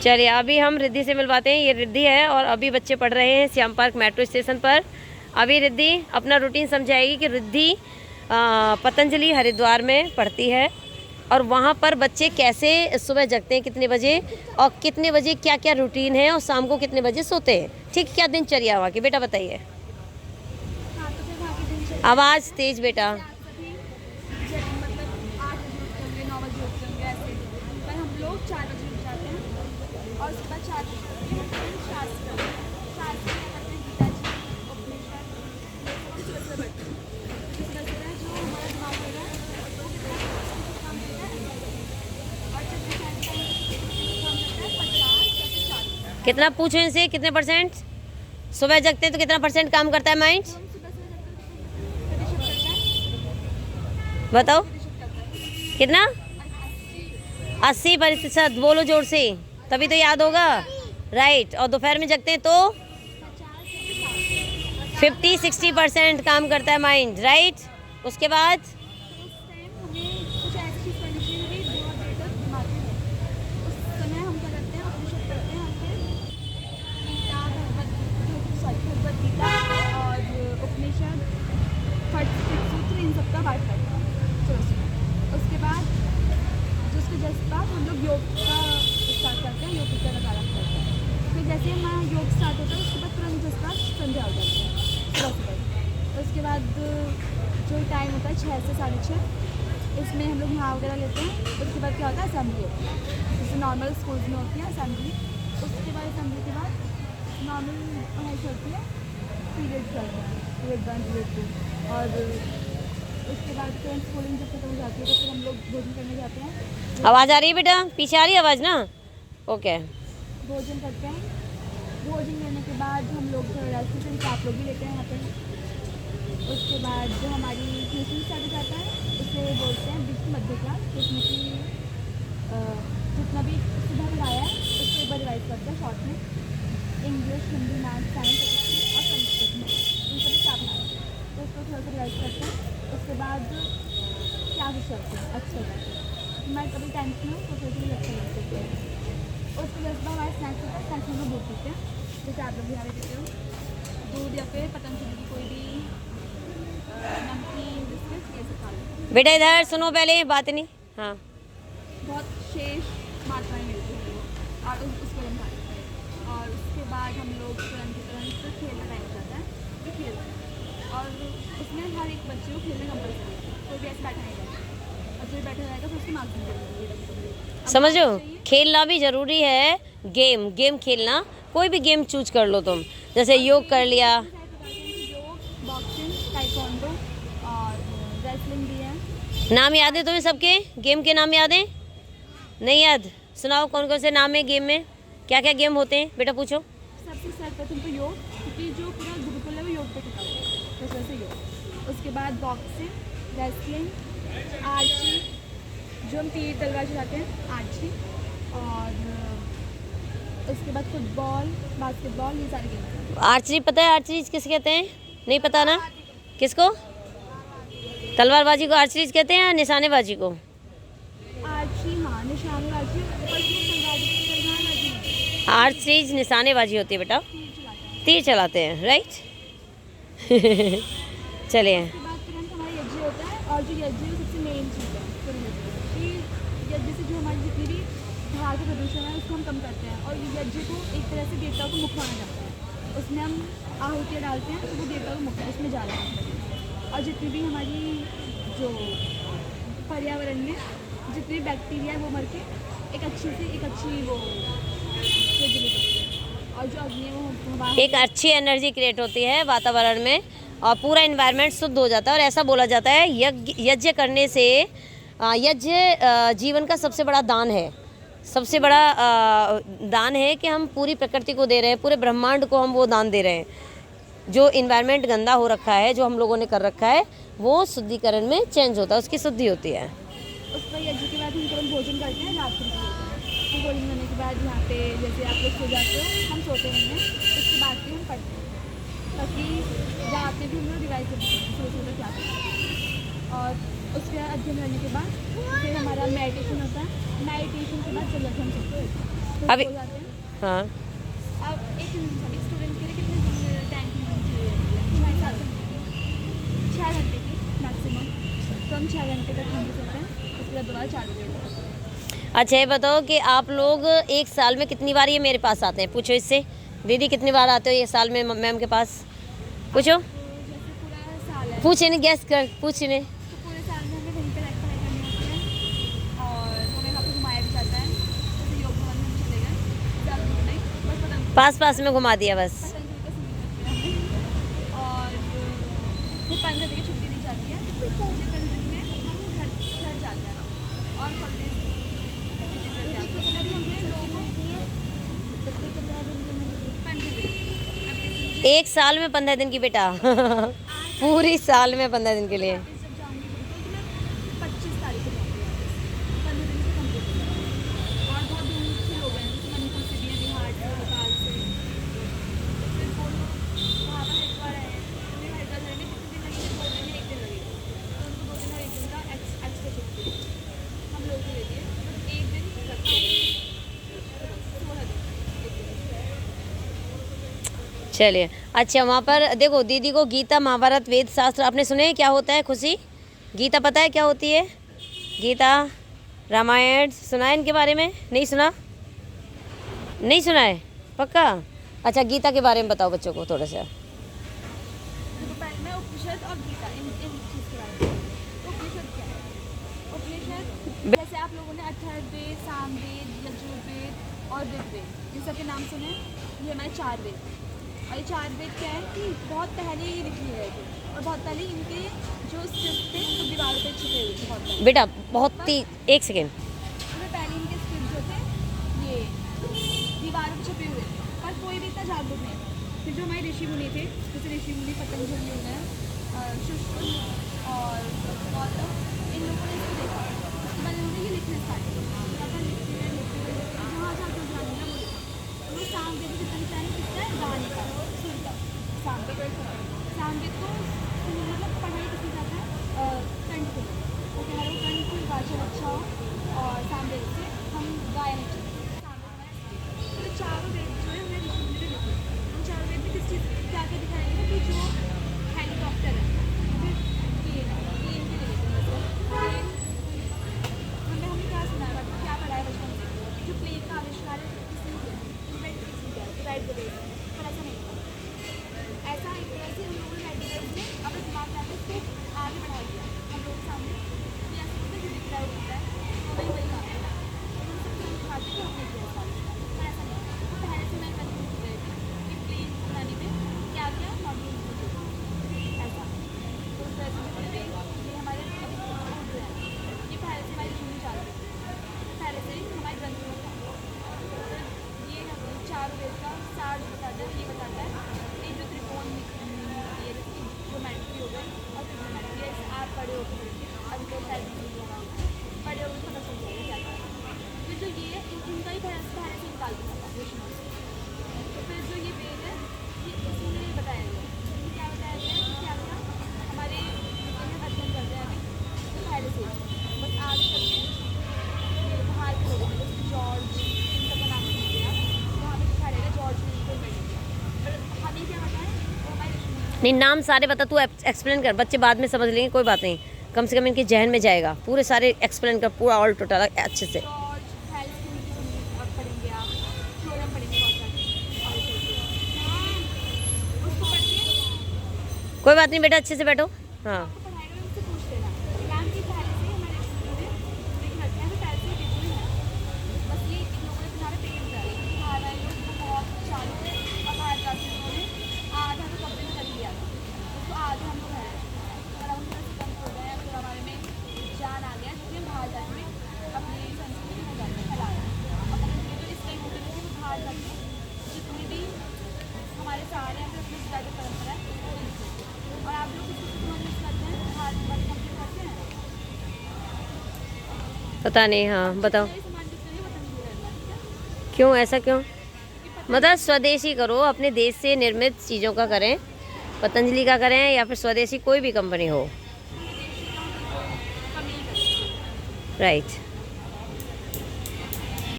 चलिए अभी हम रिद्धि से मिलवाते हैं। ये रिद्धि है और अभी बच्चे पढ़ रहे हैं श्याम पार्क मेट्रो स्टेशन पर। अभी रिद्धि अपना रूटीन समझाएगी कि रिद्धि पतंजलि हरिद्वार में पढ़ती है और वहाँ पर बच्चे कैसे सुबह जगते हैं, कितने बजे और कितने बजे क्या क्या रूटीन है और शाम को कितने बजे सोते हैं। ठीक, क्या दिनचर्या वहाँ की बेटा बताइए। आवाज़ तेज बेटा। मतलब 8 बजे उठते होंगे, 9 बजे उठते होंगे ऐसे, पर हम लोग 4 बजे उठ जाते हैं और उसके बाद 4 बजे उठते हैं, फिर शास्त्र क्या करते हैं, गीता जी, उपनिषद, ये सब हम सुबह सुबह पढ़ते हैं। सुबह सुबह जो हमारा दिमाग होगा वो कितना काम करता है और जब भी काम करता है 50 या फिर 40। कितना पूछो इनसे, कितने परसेंट सुबह जगते हैं तो कितना परसेंट काम करता है माइंड? हम सुबह सुबह जब प्रतिशत करता है, बताओ प्रतिशत करता है कितना? 80। 80%। बोलो जोर से, तभी तो याद होगा। राइट। और दोपहर में जगते हैं तो 50-60% काम करता है माइंड। राइट। उसके बाद उस टाइम हमें कुछ ऐसी चीज़ करनी चाहिए जो बहुत देर तक दिमाग में रहे। उस समय हम क्या करते हैं, उपनिषद पढ़ते हैं, फिर गीता, भगवद गीता और उपनिषद, फट सूत्र, इन सब का पाठ करते हैं सुबह सुबह। उसके बाद जो उसके जस्ट बाद हम लोग योग का स्टार्ट करते हैं, योग का नजारा करते हैं। फिर जैसे हमारा योग स्टार्ट होता है उसके बाद तुरंत जस्ट बाद संध्या हो जाती है सुबह सुबह। उसके बाद जो टाइम होता है 6 से 6:30, इसमें हम लोग नहा वगैरह लेते हैं। उसके बाद क्या होता है, असेंबली होती है, जैसे नॉर्मल स्कूल्स में होती है असेंबली। उसके बाद असेंबली के बाद नॉर्मल पढ़ाई चलती है, पीरियड चलते हैं, पीरियड 1, पीरियड 2, और उसके बाद फिर स्कूलिंग जब खत्म हो जाती है तो फिर हम लोग भोजन करने जाते हैं। आवाज़ आ रही है बेटा? पीछे आ रही है आवाज़ ना? ओके। भोजन करते हैं, भोजन करने के बाद हम लोग थोड़ा रेस्ट करके आप लोग भी लेते हैं यहाँ पे। उसके बाद जो हमारी ट्यूशन स्टार्ट हो जाता है उसे बोलते हैं बीच मध्य क्लास, जिसमें कि जितना भी सुबह पढ़ाया है उसको एक बार रिवाइज करते हैं शॉर्ट में। इंग्लिश, हिंदी, मैथ, साइंस और संस्कृत में इन सभी क्या पढ़ाया है तो उसको थोड़ा सा रिवाइज करते हैं। उसके बाद क्लासेस चलते हैं अच्छे से। मैं कभी 10th में हूँ तो फिर भी अच्छा लगता है। उसके बाद हमारे स्नैक्स होता है, स्नैक्स में दूध पीते हैं, जैसे आप लोग भी यहाँ देते हो दूध या फिर पतंजलि की कोई भी नमकीन, बिस्किट, ये सब खा लेते हैं। बेटा इधर सुनो, पहले बात नहीं। हाँ बहुत शेष मात्रा में मिलती है और उसको हम खाते हैं। और उसके बाद हम लोग तुरंत खेलना टाइम हो जाता है तो खेलते हैं, और उसमें हर एक बच्चे को खेलना कंपल्सरी है, कोई भी ऐसे बैठा नहीं रहेगा, और जो बैठा रहेगा फिर उसके मार्क्स मिलेंगे। समझो, खेलना भी ज़रूरी है। गेम खेलना, कोई भी गेम चूज कर लो तुम, जैसे योग कर लिया। योग, बॉक्सिंग, ताइक्वांडो और रेसलिंग भी है। नाम याद है तुम्हें सबके? गेम के नाम याद है? नहीं याद? सुनाओ कौन कौन से नाम है गेम में, क्या क्या गेम होते हैं बेटा पूछो। सबसे सर्वप्रथम तो योग, क्योंकि जो पूरा गुरुकुल है वो योग पे टिका हुआ है, तो वैसे योग। उसके बाद बॉक्सिंग, रेसलिंग, आर्ची, जो हम तीर तलवार चलाते हैं, आर्ची, और उसके बाद फुटबॉल, बास्केटबॉल, ये सारे गेम। आर्चरी पता है? आर्चरी किसे कहते हैं? नहीं पता ना? किसको? तलवारबाजी को आर्चरी कहते हैं या निशानेबाजी को? आर्ची, हाँ, निशानेबाजी, तलवारबाजी नहीं, आर्चरी निशानेबाजी होती है बेटा, तीर चलाते हैं। तीर चलाते हैं। राइट। चलिए उसके बाद तुरंत हमारा यज्ञ होता है, और जो यज्ञ है सबसे मेन चीज़ है पूरे यज्ञ कि यज्ञ से जो हमारी जितनी भी बाहर का प्रदूषण है उसको हम कम करते हैं, और यज्ञ को एक तरह से देवता को मुख माना जाता है। उसमें हम आहुतियाँ डालते हैं तो वो देवता को मुख उसमें जा रहा है। और जितनी भी हमारी जो पर्यावरण में जितने भी बैक्टीरिया है वो मर के एक अच्छी वो यज्ञ ले सकते हैं, और जो अग्नि है वो हवा, एक अच्छी एनर्जी क्रिएट होती है वातावरण में और पूरा इन्वायरमेंट शुद्ध हो जाता है। और ऐसा बोला जाता है यज्ञ करने से यज्ञ जीवन का सबसे बड़ा दान है, सबसे बड़ा दान है कि हम पूरी प्रकृति को दे रहे हैं, पूरे ब्रह्मांड को हम वो दान दे रहे हैं। जो इन्वायरमेंट गंदा हो रखा है, जो हम लोगों ने कर रखा है, वो शुद्धिकरण में चेंज होता है, उसकी शुद्धि होती है। उस पर यज्ञ के बाद हम तुरंत भोजन करते हैं, रात्रि का भोजन। तो भोजन करने के बाद यहाँ पे जैसे आप लोग सो जाते हो, हम सोते नहीं हैं, उसके बाद भी हम पढ़ते हैं, ताकि रात में भी हम लोग रिवाइज कर सकें सुबह क्या करते। और उसके अध्ययन करने के बाद फिर हमारा मेडिटेशन होता है। मेडिटेशन के बाद जब हम सोते हैं तो अभी हो जाते हैं। हाँ अब एक स्टूडेंट के लिए कितने टाइम की नींद चाहिए? 7 घंटे की, 6 घंटे की मैक्सिमम। तो हम 6 घंटे तक हम सोते हैं, उसके बाद दोबारा 4 बजे उठते हैं। अच्छा, ये बताओ कि आप लोग एक साल में कितनी बार ये मेरे पास आते हैं? पूछो इससे, दीदी कितनी बार आते हो ये साल में मैम के पास? पूछो, तो जैसे पूरा साल है, पूछ इन्हें, गैस कर, पूछ इन्हें। तो पूरे साल में हमें वहीं पर पढ़ाई करनी होती है और हमें वहाँ पर घुमाया भी जाता है। जैसे योग भवन में हम चले गए, ज़्यादा दूर नहीं, बस पास पास में घुमा दिया बस। पतंजलि का समय रखते हैं हमें। और फिर 15 दिन की छुट्टी दी जाती है, फिर 15 दिन में हम घर जाते हैं और हॉलीडेज एक साल में 15 दिन की बेटा पूरी साल में 15 दिन के लिए। जब जाऊँगी तो मैं 25 तारीख को जाऊँगी वापस, 15 दिन से कम्प्लीट हो जाएगा। और बहुत दूर से लोग हैं, जैसे मणिपुर से भी हैं, बिहार से, नेपाल से। फिर वो लोग वहाँ पर हरिद्वार आए हैं, तो हमें हरिद्वार जाने में कितने दिन लगेंगे? 2 दिन या 1 दिन लगेगा। तो उनको 2 दिन और 1 दिन का एक्स्ट्रा छुट्टी हम लोग को देती है, बस 1 दिन रखते हैं, 16 दिन। चलिए, अच्छा वहाँ पर देखो, दीदी को गीता, महाभारत, वेद, शास्त्र आपने सुने हैं क्या होता है? खुशी, गीता पता है क्या होती है? गीता, रामायण सुना है इनके बारे में? नहीं सुना? नहीं सुना है पक्का? अच्छा, गीता के बारे में बताओ बच्चों को थोड़ा सा। तो पहले मैं उपनिषद और गीता इन चीज़ के बारे में। उपनिषद क्या है? उपनिषद जैसे आप लोगों ने अथर्ववेद, सामवेद, यजुर्वेद और ऋग्वेद, इन सबके नाम सुने? ये हमारे 4 वेद। और ये 4 वेद क्या है कि बहुत पहले ये लिखे गए थे और बहुत पहले इनके जो स्क्रिप्ट थे वो दीवारों पे छपे हुए थे बहुत पहले। बेटा बहुत ही, एक सेकेंड, उसमें पहले इनके स्क्रिप्ट जो थे ये दीवारों पे छपे हुए थे, पर कोई भी इतना जागरूक नहीं था। फिर जो हमारे ऋषि मुनि थे, जैसे ऋषि मुनि पतंजलि हो गए, शुष्क और गौतम, इन लोगों ने इसको देखा, उसके बाद इन्होंने ये लिखना स्टार्ट किया। जहाँ जहाँ जो ध्यान मिला वो लिखा। तो वो सामवेद में जितना टाइम किसका है? गाने का, सुर का। सामवेद को मतलब पढ़ाई किसी जाता है कंठ को, तो हमारा कंठ की वाचन अच्छा हो और सामवेद से हम गायन अच्छा करें। सामवेद तो चारों वेद जो है हमें ऋषि मुनि ने लिखे। उन चारों वेद में किस चीज़ क्या क्या दिखाएंगे कि जो हेलीकॉप्टर है, फिर प्लेन के लिए प्लेन हमें क्या सुना है, क्या पढ़ा है बचपन से? जो प्लेन का आविष्कार है किसने किया? किसने किया? राइट ब्रदर्स ने। पर ऐसा नहीं था, ऐसा एक तरह से उन लोगों ने राइट ब्रदर्स ने अपने दिमाग में आकर उसको आगे बढ़ा दिया हम लोगों के सामने कि ऐसा होता है जो दिख रहा है वो होता है, तो वही काम है। उन्होंने सबसे दिखाते कि हमने किया साल, पर ऐसा नहीं था। तो पहले से मैं कंफ्यूज हो गई थी कि प्लेन बनाने में क्या क्या मॉड्यूल होते ऐसा। तो उस तरह से जितने भी ये हमारे बुक जो है ये पहले से हमारी शुरू चालू पहले से ही हमारे ग्रंथों में था। तो ये 4 वेद का सार जो बताता है, ये बताता है कि जो त्रिकोण ये ज्योमेट्री हो गई और ट्रिग्नोमेट्री है, इसे आप पढ़े हो अभी तो शायद पढ़े हो पता चल जाएगा क्या था। फिर जो ये इनका ही पहले से निकाल दिया था ऋषियों से। तो फिर जो ये वेद है ये इसमें बताया गया कि क्या बताया गया कि क्या क्या हमारे हम अध्ययन करते हैं अभी तो पहले से बस आगे चल के बाहर के लोगों में जैसे जॉर्ज इन सब का नाम सुन गया, वहाँ पे लिखा रहेगा जॉर्ज ने इनको इन्वेंट किया। पर हमें क्या पता है वो हमारे ऋषि मुनि नहीं नाम सारे बता, तू एक्सप्लेन कर, बच्चे बाद में समझ लेंगे, कोई बात नहीं, कम से कम इनके जहन में जाएगा। पूरे सारे एक्सप्लेन कर, पूरा ऑल टोटल अच्छे से। जॉर्ज हेल्थ और पढ़ेंगे आप, थ्योरम पढ़ेंगे बहुत सारे और उसको पढ़ के कोई बात नहीं बेटा, अच्छे से बैठो। हाँ आपको पढ़ाएगा तो उससे पूछ लेना मैम कि पहले से ही हमारे स्कूल में लिख रखे हैं, तो पहले से ही लिखे हुए हैं। बस ये इन लोगों ने तुम्हारे पेज डाले बाहर आए लोग तो बहुत चालू है और बाहर जाके उन्होंने आधा तो कब्जे में कर लिया था, तो आधे हम लोग हैं अराउंड 10 कम हो गए हैं। फिर हमारे में जान आ गया जिसमें बाहर जाके अपनी संस्कृति हो जाती है फैला अपने जो इस टाइम होते थे कि बाहर जाके जितनी भी हमारे सारे हैं फिर अपनी जाति परंपरा है वो लिखते हैं। और आप लोग किसी को मदद करते हैं बाहर बात कंप्लीट करते हैं पता नहीं, हाँ बताओ ये सामान जितने भी पतंजलि रहना है क्यों, ऐसा क्यों? मतलब स्वदेशी करो, अपने देश से निर्मित चीज़ों का करें, पतंजलि का करें या फिर स्वदेशी कोई भी कंपनी हो। कमी करते हैं। राइट।